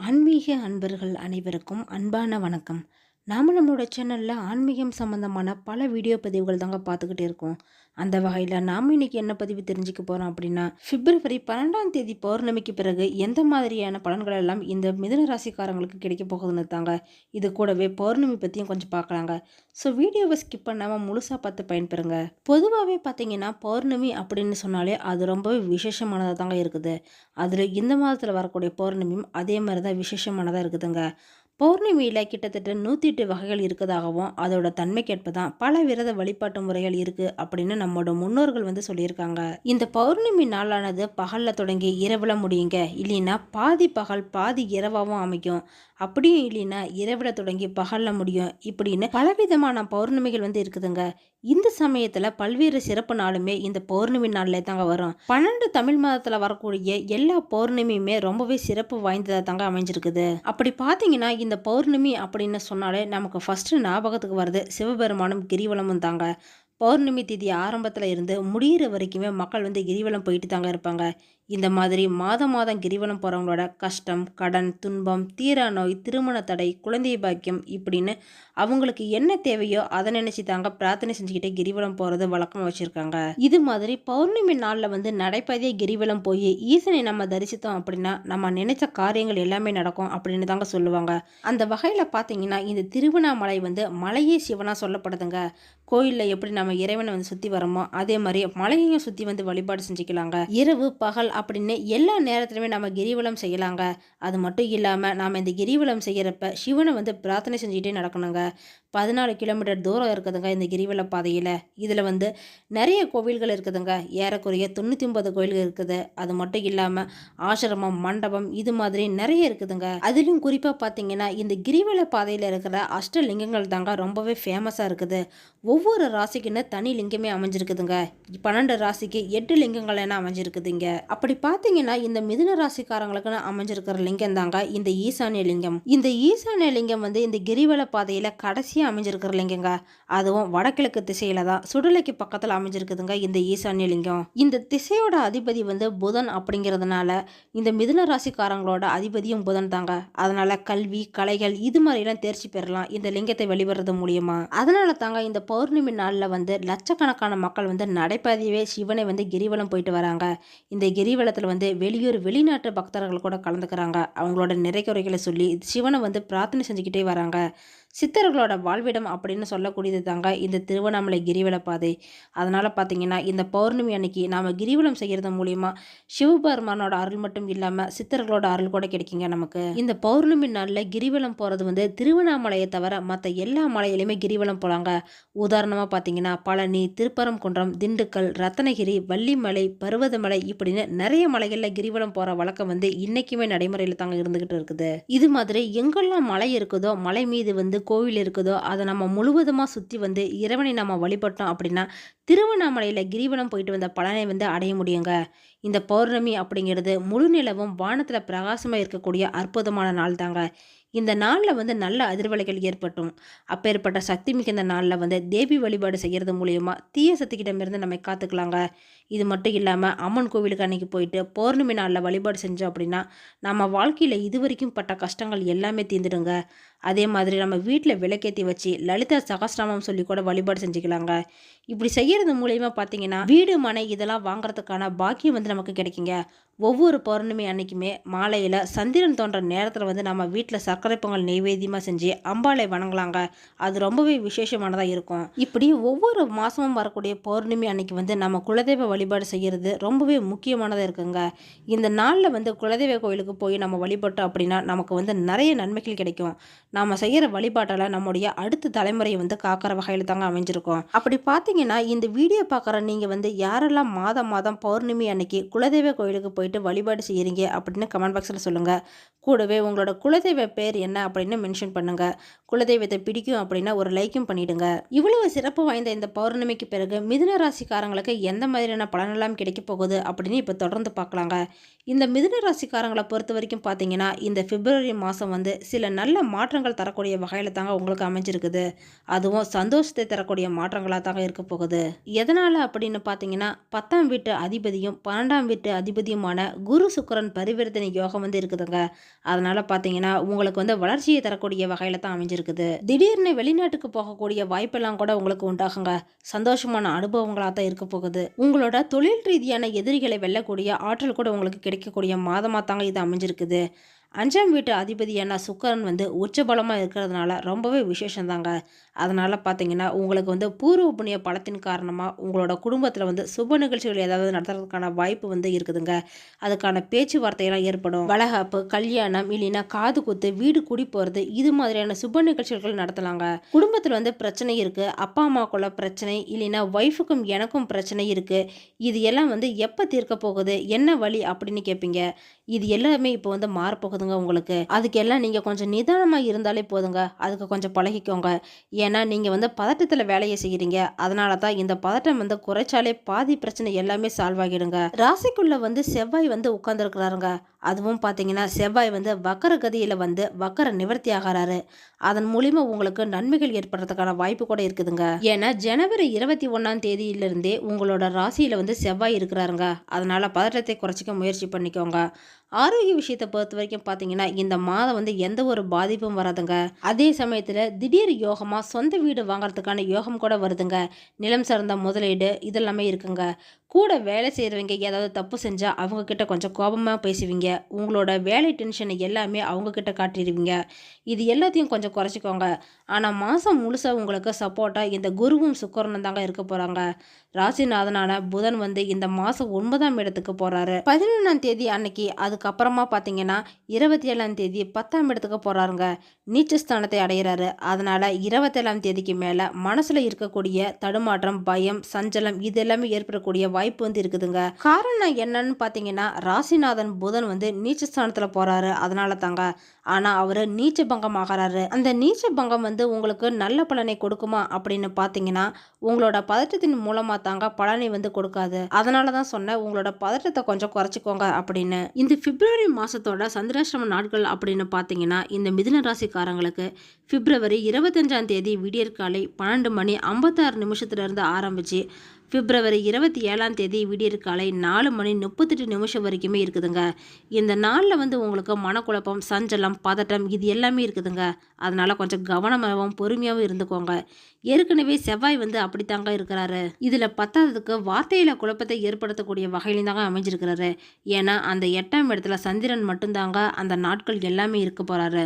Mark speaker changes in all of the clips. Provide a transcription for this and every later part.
Speaker 1: ஆன்மீக அன்பர்கள் அனைவருக்கும் அன்பான வணக்கம். நாம நம்மளோட சேனல்ல ஆன்மீகம் சம்பந்தமான பல வீடியோ பதிவுகள் தாங்க பார்த்துக்கிட்டே இருக்கோம். அந்த வகையில் நாம் இன்னைக்கு என்ன பதிவு தெரிஞ்சுக்க போகிறோம் அப்படின்னா, பிப்ரவரி 12ஆம் தேதி பௌர்ணமிக்கு பிறகு எந்த மாதிரியான பலன்கள் எல்லாம் இந்த மிதுன ராசிக்காரங்களுக்கு கிடைக்க போகுதுன்னு தாங்க. இது கூடவே பௌர்ணமி பற்றியும் கொஞ்சம் பார்க்கலாங்க. ஸோ வீடியோவை ஸ்கிப் பண்ணாமல் முழுசாக பார்த்து பயன்பெறுங்க. பொதுவாகவே பார்த்தீங்கன்னா பௌர்ணமி அப்படின்னு சொன்னாலே அது ரொம்பவே விசேஷமானதாக தாங்க இருக்குது. அதில் இந்த மாதத்தில் வரக்கூடிய பௌர்ணமியும் அதே மாதிரி தான் விசேஷமானதாக இருக்குதுங்க. பௌர்ணமியில் கிட்டத்தட்ட 108 வகைகள் இருக்கதாகவும் அதோட தன்மைக்கேற்ப தான் பல விரத வழிபாட்டு முறைகள் இருக்குது அப்படின்னு நம்மளோட முன்னோர்கள் சொல்லியிருக்காங்க. இந்த பௌர்ணமி நாளானது பகலில் தொடங்கி இரவுல முடியுங்க. இல்லைன்னா பாதி பகல் பாதி இரவாகவும் அமைக்கும். அப்படியும் இல்லைன்னா இரவுல தொடங்கி பகலில் முடியும். இப்படின்னு பலவிதமான பௌர்ணமிகள் இருக்குதுங்க. இந்த சமயத்தில் பல்வேறு சிறப்பு நாளுமே இந்த பௌர்ணமி நாளில் தாங்க வரும். 12 தமிழ் மாதத்தில் வரக்கூடிய எல்லா பௌர்ணமியுமே ரொம்பவே சிறப்பு வாய்ந்ததாக தாங்க அமைஞ்சிருக்குது. அப்படி பார்த்தீங்கன்னா இந்த பௌர்ணமி அப்படின்னு சொன்னாலே நமக்கு ஃபர்ஸ்ட் ஞாபகத்துக்கு வருது சிவபெருமானும் கிரிவலமும் தாங்க. பௌர்ணமி திதி ஆரம்பத்தில் இருந்து முடிகிற வரைக்குமே மக்கள் கிரிவலம் போயிட்டு தாங்க இருப்பாங்க. இந்த மாதிரி மாதம் மாதம் கிரிவலம் போகிறவங்களோட கஷ்டம், கடன், துன்பம், தீரா நோய், திருமண தடை, குழந்தை பாக்கியம் இப்படின்னு அவங்களுக்கு என்ன தேவையோ அதை நினச்சி தாங்க பிரார்த்தனை செஞ்சுக்கிட்டே கிரிவலம் போகிறது வழக்கமாக வச்சுருக்காங்க. இது மாதிரி பௌர்ணமி நாளில் நடைபாதையே கிரிவலம் போய் ஈசனை நம்ம தரிசித்தோம் அப்படின்னா நம்ம நினைச்ச காரியங்கள் எல்லாமே நடக்கும் அப்படின்னு தாங்க சொல்லுவாங்க. அந்த வகையில் பார்த்தீங்கன்னா இந்த திருவண்ணாமலை மலையே சிவனாக சொல்லப்படுதுங்க. கோயிலில் எப்படி நம்ம இறைவனை சுற்றி வரோமோ அதே மாதிரி மலையையும் சுற்றி வழிபாடு செஞ்சுக்கலாங்க. இரவு பகல் அப்படின்னு எல்லா நேரத்துலையுமே நம்ம கிரிவலம் செய்யலாங்க. அது மட்டும் இல்லாமல் நாம் இந்த கிரிவலம் செய்கிறப்ப சிவனை பிரார்த்தனை செஞ்சுக்கிட்டே நடக்கணுங்க. 14 கிலோமீட்டர் தூரம் இருக்குதுங்க இந்த கிரிவல பாதையில். இதில் நிறைய கோவில்கள் இருக்குதுங்க. ஏறக்குறைய 99 கோவில்கள் இருக்குது. அது மட்டும் இல்லாமல் ஆசிரமம், மண்டபம் இது மாதிரி நிறைய இருக்குதுங்க. அதிலும் குறிப்பாக பார்த்தீங்கன்னா இந்த கிரிவல பாதையில் இருக்கிற அஷ்டலிங்கங்கள் தாங்க ரொம்பவே ஃபேமஸாக இருக்குது. ஒவ்வொரு ராசிக்குன்னு தனி லிங்கமே அமைஞ்சிருக்குதுங்க. 12 ராசிக்கு 8 லிங்கங்கள் என அமைஞ்சிருக்குதுங்க. அப்படி பார்த்தீங்கன்னா இந்த மிதுன ராசிக்காரங்களுக்குன்னு அமைஞ்சிருக்கிற லிங்கம் தாங்க இந்த ஈசானிய லிங்கம். இந்த ஈசானிய லிங்கம் இந்த கிரிவல பாதையில் கடைசி அமைஞ்சிருக்கிற லிங்கங்க. அதுவும் வடகிழக்கு திசையில தான் சுடலைக்கு பக்கத்தில் அமைஞ்சிருக்குதுங்க இந்த ஈசான்ய லிங்கம். இந்த திசையோட அதிபதி புதன் அப்படிங்கிறதுனால இந்த மிதுன ராசிக்காரங்களோட அதிபதியும் புதன் தாங்க. அதனால கல்வி, கலைகள் இது மாதிரிலாம் தேர்ச்சி பெறலாம் இந்த லிங்கத்தை வழிபடுறது மூலியமா. அதனால தாங்க இந்த பௌர்ணமி நாளில் லட்சக்கணக்கான மக்கள் நடைபாதையவே சிவனை கிரிவலம் போயிட்டு வராங்க. இந்த கிரிவலத்தில் வெளியூர் வெளிநாட்டு பக்தர்கள் கூட கலந்துக்கிறாங்க. அவங்களோட நிறைக்குறைகளை சொல்லி சிவனை பிரார்த்தனை செஞ்சுக்கிட்டே வராங்க. சித்தர்களோட வாழ்விடம் அப்படின்னு சொல்லக்கூடியது தாங்க இந்த திருவண்ணாமலை கிரிவல பாதை. அதனால் பார்த்தீங்கன்னா இந்த பௌர்ணமி அன்னைக்கு நாம் கிரிவலம் செய்கிறது மூலிமா சிவபெருமானோட அருள் மட்டும் இல்லாமல் சித்தர்களோட அருள் கூட கிடைக்குங்க நமக்கு. இந்த பௌர்ணமி நாளில் கிரிவலம் போகிறது திருவண்ணாமலையை தவிர மற்ற எல்லா மலையிலையுமே கிரிவலம் போகலாங்க. உதாரணமாக பார்த்தீங்கன்னா பழனி, திருப்பரங்குன்றம், திண்டுக்கல், ரத்னகிரி, வள்ளிமலை, பருவதமலை இப்படின்னு நிறைய மலைகளில் கிரிவலம் போகிற வழக்கம் இன்னைக்குமே நடைமுறையில் தாங்க இருந்துகிட்டு இருக்குது. இது மாதிரி எங்கெல்லாம் மலை இருக்குதோ மலை மீது கோவில் இருக்குதோ அதை நம்ம முழுவதுமாக சுற்றி இறைவனை நம்ம வழிபட்டோம் அப்படின்னா திருவண்ணாமலையில் கிரிவலம் போயிட்டு வந்த பலனை அடைய முடியுங்க. இந்த பௌர்ணமி அப்படிங்கிறது முழு நிலவும் வானத்தில் பிரகாசமாக இருக்கக்கூடிய அற்புதமான நாள் தாங்க. இந்த நாளில் நல்ல அதிர்வலைகள் ஏற்பட்டும். அப்பேற்பட்ட சக்தி மிக்க இந்த நாளில் தேவி வழிபாடு செய்கிறது மூலயமா தீய சக்திக்கிட்டமிருந்து நம்ம காத்துக்கலாங்க. இது மட்டும் இல்லாமல் அம்மன் கோவிலுக்கு அன்னைக்கு போயிட்டு பௌர்ணமி நாளில் வழிபாடு செஞ்சோம் அப்படின்னா நம்ம வாழ்க்கையில் இதுவரைக்கும் பட்ட கஷ்டங்கள் எல்லாமே தீர்ந்துடுங்க. அதே மாதிரி நம்ம வீட்டில் விளக்கேற்றி வச்சு லலிதா சகஸ்ரநாமம் சொல்லி கூட வழிபாடு செஞ்சுக்கலாங்க. இப்படி செய்கிறது மூலயமா பார்த்தீங்கன்னா வீடு, மனை இதெல்லாம் வாங்குறதுக்கான பாக்கியம் நமக்கு கிடைக்குங்க. ஒவ்வொரு பௌர்ணமி அன்னைக்குமே மாலையில் சந்திரன் தோன்ற நேரத்தில் நம்ம வீட்டில் சர்க்கரை பொங்கல் நெய்வேத்தியமாக செஞ்சு அம்பாளை வணங்கலாங்க. அது ரொம்பவே விசேஷமானதாக இருக்கும். இப்படி ஒவ்வொரு மாதமும் வரக்கூடிய பௌர்ணமி அன்னைக்கு நம்ம குலதெய்வ வழிபாடு செய்கிறது ரொம்பவே முக்கியமானதாக இருக்குங்க. இந்த நாளில் குலதெய்வ கோயிலுக்கு போய் நம்ம வழிபட்டோம் அப்படின்னா நமக்கு நிறைய நன்மைகள் கிடைக்கும். நாம் செய்கிற வழிபாட்டால் நம்முடைய அடுத்த தலைமுறையை காக்கிற வகையில் தாங்க அமைஞ்சிருக்கும். அப்படி பார்த்தீங்கன்னா இந்த வீடியோ பார்க்குற நீங்கள் யாரெல்லாம் மாதம் மாதம் பௌர்ணமி அன்னைக்கு குலதெய்வ கோயிலுக்கு போயிட்டு வழிபாடு செய்கிறீங்க அப்படின்னு கமெண்ட் பாக்ஸில் சொல்லுங்கள். கூடவே உங்களோட குலதெய்வ பேர் என்ன அப்படின்னு மென்ஷன் பண்ணுங்கள். குலதெய்வத்தை பிடிக்கும் அப்படின்னா ஒரு லைக்கும் பண்ணிவிடுங்க. இவ்வளவு சிறப்பு வாய்ந்த இந்த பௌர்ணமிக்கு பிறகு மிதுன ராசிக்காரங்களுக்கு எந்த மாதிரியான பலனெல்லாம் கிடைக்க போகுது அப்படின்னு இப்போ தொடர்ந்து பார்க்கலாங்க. இந்த மிதுன ராசிக்காரங்களை பொறுத்த வரைக்கும் பார்த்தீங்கன்னா இந்த பிப்ரவரி மாதம் சில நல்ல மாற்றங்கள் தரக்கூடிய வகையில் தாங்க உங்களுக்கு அமைஞ்சிருக்குது. அதுவும் சந்தோஷத்தை தரக்கூடிய மாற்றங்களாக தாங்க இருக்க போகுது. எதனால் அப்படின்னு பார்த்தீங்கன்னா 10ஆம் வீட்டு அதிபதியும் 12ஆம் வீட்டு அதிபதியுமான குரு சுக்கிரன் பரிவர்த்தனை யோகம் வந்து இருக்குதுங்க. அதனால பார்த்தீங்கன்னா உங்களுக்கு வந்து வளர்ச்சியை தரக்கூடிய வகையில் தான் அமைஞ்சிருக்குது. திடீர்னு வெளிநாட்டுக்கு போகக்கூடிய வாய்ப்பெல்லாம் கூட உங்களுக்கு உண்டாகுங்க. சந்தோஷமான அனுபவங்களாக தான் இருக்க போகுது. உங்களோட தொழில் ரீதியான எதிரிகளை வெல்லக்கூடிய ஆற்றல் கூட உங்களுக்கு கிடைக்கக்கூடிய மாதமாக தாங்க இது அமைஞ்சிருக்குது. 5ஆம் வீட்டு அதிபதியான சுக்கிரன் வந்து உச்சபலமாக இருக்கிறதுனால ரொம்பவே விசேஷம் தாங்க. அதனால் பார்த்தீங்கன்னா உங்களுக்கு வந்து பூர்வ புண்ணிய பலத்தின் காரணமாக உங்களோட குடும்பத்தில் வந்து சுப நிகழ்ச்சிகள் ஏதாவது நடத்துறதுக்கான வாய்ப்பு வந்து இருக்குதுங்க. அதுக்கான பேச்சுவார்த்தையெல்லாம் ஏற்படும். வளகாப்பு, கல்யாணம், இல்லைன்னா காது குத்து, வீடு குடி போகிறது, இது மாதிரியான சுப நிகழ்ச்சிகள் நடத்தலாங்க. குடும்பத்தில் வந்து பிரச்சனை இருக்குது, அப்பா அம்மாக்குள்ள பிரச்சனை, இல்லைன்னா ஒய்ஃபுக்கும் எனக்கும் பிரச்சனை இருக்குது, இது எல்லாம் வந்து எப்போ தீர்க்க போகுது, என்ன வழி அப்படின்னு கேட்பீங்க. இது எல்லாமே இப்போ வந்து மாறப்போகுதுங்க உங்களுக்கு. அதுக்கெல்லாம் நீங்கள் கொஞ்சம் நிதானமாக இருந்தாலே போதுங்க. அதுக்கு கொஞ்சம் பழகிக்கோங்க. ஏன்னா நீங்கள் வந்து பதட்டத்தில் வேலையை செய்கிறீங்க. அதனால தான் இந்த பதட்டம் வந்து குறைச்சாலே பாதி பிரச்சனை எல்லாமே சால்வ் ஆகிடுங்க. ராசிக்குள்ளே வந்து செவ்வாய் வந்து உட்கார்ந்துருக்கிறாருங்க. அதுவும் பார்த்தீங்கன்னா செவ்வாய் வந்து வக்கர கதியில் வந்து வக்கர நிவர்த்தி ஆகிறாரு. அதன் மூலிமா உங்களுக்கு நன்மைகள் ஏற்படுறதுக்கான வாய்ப்பு கூட இருக்குதுங்க. ஏன்னா ஜனவரி 21ஆம் தேதியிலிருந்தே உங்களோட ராசியில் வந்து செவ்வாய் இருக்கிறாருங்க. அதனால பதட்டத்தை குறைச்சிக்க முயற்சி பண்ணிக்கோங்க. ஆரோக்கிய விஷயத்தை பொறுத்த வரைக்கும் பார்த்தீங்கன்னா இந்த மாதம் வந்து எந்த ஒரு பாதிப்பும் வராதுங்க. அதே சமயத்தில் திடீர் யோகமாக சொந்த வீடு வாங்குறதுக்கான யோகம் கூட வருதுங்க. நிலம் சார்ந்த முதலீடு இதெல்லாமே இருக்குங்க. கூட வேலை செய்கிறவங்க ஏதாவது தப்பு செஞ்சால் அவங்கக்கிட்ட கொஞ்சம் கோபமாக பேசுவீங்க. உங்களோட வேலை டென்ஷனை எல்லாமே அவங்கக்கிட்ட காட்டிடுவீங்க. இது எல்லாத்தையும் கொஞ்சம் குறைச்சிக்கோங்க. ஆனால் மாதம் முழுசாக உங்களுக்கு சப்போர்ட்டாக இந்த குருவும் சுக்கிரனும் தாங்க இருக்க போகிறாங்க. ராசிநாதனான புதன் வந்து இந்த மாதம் 9ஆம் இடத்துக்கு போகிறாரு. 11ஆம் தேதி அன்னைக்கு, அதுக்கப்புறமா பார்த்தீங்கன்னா 27ஆம் தேதி 10ஆம் இடத்துக்கு போகிறாருங்க. நீச்சஸ்தானத்தை அடைகிறாரு. அதனால் 27ஆம் தேதிக்கு மேலே மனசில் இருக்கக்கூடிய தடுமாற்றம், பயம், சஞ்சலம் இது எல்லாமே ஏற்படக்கூடிய வாய்ப்பு வந்து இருக்குதுங்க. காரணம் என்னன்னு பார்த்தீங்கன்னா ராசிநாதன் புதன் வந்து நீச்சஸ்தானத்தில் போகிறாரு. அதனால தாங்க. ஆனால் அவர் நீச்ச பங்கம் ஆகிறாரு. அந்த நீச்ச பங்கம் வந்து உங்களுக்கு நல்ல பலனை கொடுக்குமா அப்படின்னு பார்த்தீங்கன்னா உங்களோட பதற்றத்தின் மூலமாக தாங்க பலனை வந்து கொடுக்காது. அதனால தான் சொன்னேன் உங்களோட பதற்றத்தை கொஞ்சம் குறைச்சிக்கோங்க அப்படின்னு. இந்த பிப்ரவரி மாதத்தோட சந்திராஷ்டம நாட்கள் அப்படின்னு பார்த்தீங்கன்னா இந்த மிதுன ராசிக்காரங்களுக்கு பிப்ரவரி 25ஆம் தேதி விடியற்காலை 12:56 ஆரம்பிச்சு பிப்ரவரி 27ஆம் தேதி விடியற்காலை 4:38 வரைக்குமே இருக்குதுங்க. இந்த நாளில் வந்து உங்களுக்கு மனக்குழப்பம், சஞ்சலம், பதட்டம் இது எல்லாமே இருக்குதுங்க. அதனால கொஞ்சம் கவனமாகவும் பொறுமையாகவும் இருந்துக்கோங்க. ஏற்கனவே செவ்வாய் வந்து அப்படித்தாங்க இருக்கிறாரு. இதில் பத்தாததுக்கு வார்த்தையில குழப்பத்தை ஏற்படுத்தக்கூடிய வகையிலும் தாங்க அமைஞ்சிருக்கிறாரு. ஏன்னா அந்த 8ஆம் இடத்துல சந்திரன் மட்டும்தாங்க அந்த நாட்கள் எல்லாமே இருக்க போறாரு.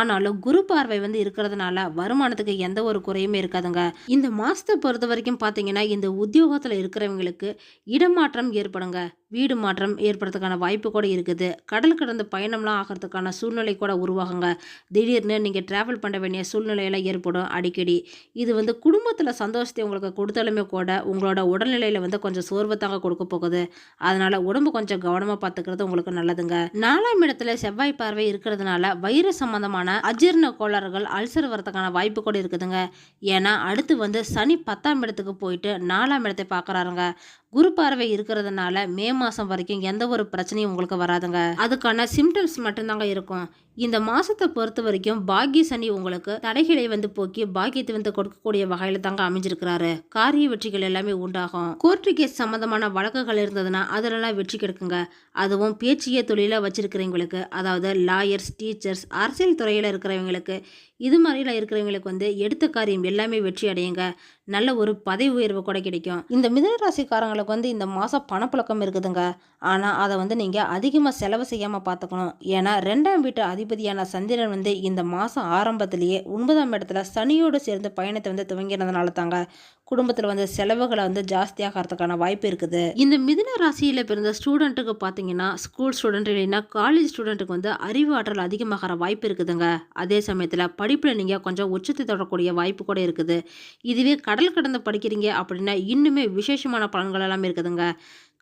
Speaker 1: ஆனாலும் குரு பார்வை வந்து இருக்கிறதுனால வருமானத்துக்கு எந்த ஒரு குறையுமே இருக்காதுங்க. இந்த மாசத்தை பொறுத்த வரைக்கும் பார்த்தீங்கன்னா இந்த உத்தியோகத்தில் இருக்கிறவங்களுக்கு இடமாற்றம் ஏற்படுங்க. வீடு மாற்றம் ஏற்படுறதுக்கான வாய்ப்பு கூட இருக்குது. கடல் கடந்த பயணம்லாம் ஆகிறதுக்கான சூழ்நிலை கூட உருவாகுங்க. திடீர்னு நீங்கள் ட்ராவல் பண்ண வேண்டிய சூழ்நிலையெல்லாம் ஏற்படும் அடிக்கடி. இது வந்து குடும்பத்தில் சந்தோஷத்தை உங்களுக்கு கொடுத்தாலுமே கூட உங்களோட உடல்நிலையில் வந்து கொஞ்சம் சோர்வத்தாங்க கொடுக்க போகுது. அதனால் உடம்பு கொஞ்சம் கவனமாக பார்த்துக்கிறது உங்களுக்கு நல்லதுங்க. 4ஆம் இடத்துல செவ்வாய் பார்வை இருக்கிறதுனால வயிறு சம்பந்தமான அஜீரண கோளாறுகள், அல்சர் வரதுக்கான வாய்ப்பு கூட இருக்குதுங்க. ஏன்னா அடுத்து வந்து சனி 10ஆம் இடத்துக்கு போயிட்டு 4ஆம் இடத்தை பார்க்குறாருங்க. குரு பார்வை இருக்கிறதுனால மே மாதம் வரைக்கும் எந்த ஒரு பிரச்சனையும் உங்களுக்கு வராதுங்க. அதுக்கான சிம்டம்ஸ் மட்டும்தாங்க இருக்கும். இந்த மாதத்தை பொறுத்த வரைக்கும் பாக்கிய சனி உங்களுக்கு தடைகளை வந்து போக்கி பாக்கியத்தை வந்து கொடுக்கக்கூடிய வகையில் தாங்க அமைஞ்சிருக்கிறாரு. காரிய வெற்றிகள் எல்லாமே உண்டாகும். கோர்ட்டு கேஸ் சம்பந்தமான வழக்குகள் இருந்ததுன்னா அதிலெல்லாம் வெற்றி கிடைக்குங்க. அதுவும் பேச்சிய தொழிலாக வச்சிருக்கிறவங்களுக்கு, அதாவது லாயர்ஸ், டீச்சர்ஸ், அரசியல் துறையில் இருக்கிறவங்களுக்கு, இது மாதிரிலாம் இருக்கிறவங்களுக்கு வந்து எடுத்த காரியம் எல்லாமே வெற்றி அடையுங்க. நல்ல ஒரு பதவி உயர்வு கூட கிடைக்கும். இந்த மிதுன ராசிக்காரங்களுக்கு வந்து இந்த மாதம் பணப்புழக்கம் இருக்குதுங்க. ஆனால் அதை வந்து நீங்கள் அதிகமாக செலவு செய்யாமல் பார்த்துக்கணும். ஏன்னா 2ஆம் வீட்டு அதிபதியான சந்திரன் வந்து இந்த மாதம் ஆரம்பத்திலேயே 9ஆம் இடத்துல சனியோடு சேர்ந்து பயணத்தை வந்து துவங்கினதுனால தாங்க குடும்பத்தில் வந்து செலவுகளை வந்து ஜாஸ்தியாகிறதுக்கான வாய்ப்பு இருக்குது. இந்த மிதுன ராசியில் பிறந்த ஸ்டூடெண்ட்டுக்கு பார்த்தீங்கன்னா ஸ்கூல் ஸ்டூடெண்ட் இல்லைன்னா காலேஜ் ஸ்டூடெண்ட்டுக்கு வந்து அறிவு ஆற்றல் அதிகமாகிற வாய்ப்பு இருக்குதுங்க. அதே சமயத்தில் படிப்பில் நீங்கள் கொஞ்சம் உச்சத்தை தொடரக்கூடிய வாய்ப்பு கூட இருக்குது. இதுவே கடல் கடந்து படிக்கிறீங்க அப்படின்னா இன்னுமே விசேஷமான பலன்கள் எல்லாம் இருக்குதுங்க.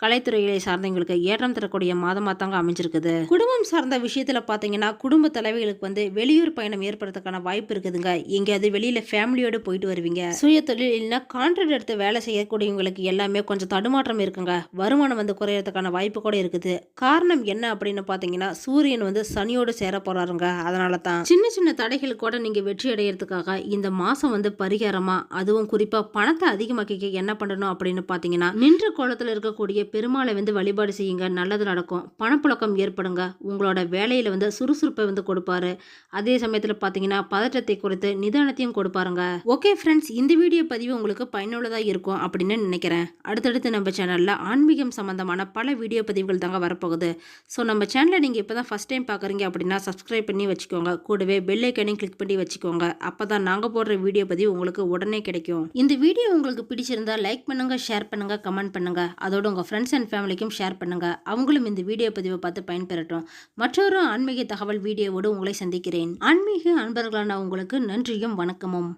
Speaker 1: கலைத்துறையை சார்ந்தவங்களுக்கு ஏற்றம் தரக்கூடிய மாதமாக தாங்க அமைஞ்சிருக்குது. குடும்பம் சார்ந்த விஷயத்தில் பார்த்தீங்கன்னா குடும்ப தலைவிகளுக்கு வந்து வெளியூர் பயணம் ஏற்படுறதுக்கான வாய்ப்பு இருக்குதுங்க. எங்கேயாவது வெளியில் ஃபேமிலியோடு போயிட்டு வருவீங்க. சுய தொழில் இல்லைன்னா கான்ட்ராக்ட் எடுத்து வேலை செய்யக்கூடியவங்களுக்கு எல்லாமே கொஞ்சம் தடுமாற்றம் இருக்குங்க. வருமானம் வந்து குறையறதுக்கான வாய்ப்பு கூட இருக்குது. காரணம் என்ன அப்படின்னு பார்த்தீங்கன்னா சூரியன் வந்து சனியோடு சேர போறாருங்க. அதனால தான் சின்ன சின்ன தடைகள் கூட நீங்கள் வெற்றி அடையிறதுக்காக இந்த மாதம் வந்து பரிகாரமாக, அதுவும் குறிப்பாக பணத்தை அதிகமாக்கிக்க என்ன பண்ணணும் அப்படின்னு பார்த்தீங்கன்னா நின்ற கோலத்தில் இருக்கக்கூடிய பெருமாளை வழிபாடு செய்யுங்க, நல்லது நடக்கும். பணப்புழக்கம் ஏற்படுங்க. உங்களோட வேலையில் சுறுசுறுப்பை கொடுப்பாரு. அதே சமயத்தில் பார்த்தீங்கன்னா பதற்றத்தை குறைத்து நிதானத்தையும் கொடுப்பாருங்க. ஓகே ஃப்ரெண்ட்ஸ், இந்த வீடியோ பதிவு உங்களுக்கு பயனுள்ளதாக இருக்கும் அப்படின்னு நினைக்கிறேன். அடுத்தடுத்து நம்ம சேனலில் ஆன்மீகம் சம்பந்தமான பல வீடியோ பதிவுகள் தாங்க வரப்போகுது. ஸோ நம்ம சேனலை நீங்கள் இப்போ தான் ஃபஸ்ட் டைம் பார்க்குறீங்க அப்படின்னா சப்ஸ்கிரைப் பண்ணி வச்சுக்கோங்க. கூடவே பெல் ஐக்கனையும் கிளிக் பண்ணி வச்சுக்கோங்க. அப்போ தான் நாங்கள் போடுற வீடியோ பதிவு உங்களுக்கு உடனே கிடைக்கும். இந்த வீடியோ உங்களுக்கு பிடிச்சிருந்தா லைக் பண்ணுங்க, ஷேர் பண்ணுங்க, கமெண்ட் பண்ணுங்க. அதோட உங்கள் ஃப்ரெண்ட்ஸ் அண்ட் ஃபேமிலிக்கும் ஷேர் பண்ணுங்க. அவங்களும் இந்த வீடியோ பதிவை பார்த்து பயன்பெறட்டும். மற்றொரு ஆன்மீக தகவல் வீடியோவோடு உங்களை சந்திக்கிறேன். ஆன்மீக அன்பர்களான உங்களுக்கு நன்றியும் வணக்கமும்.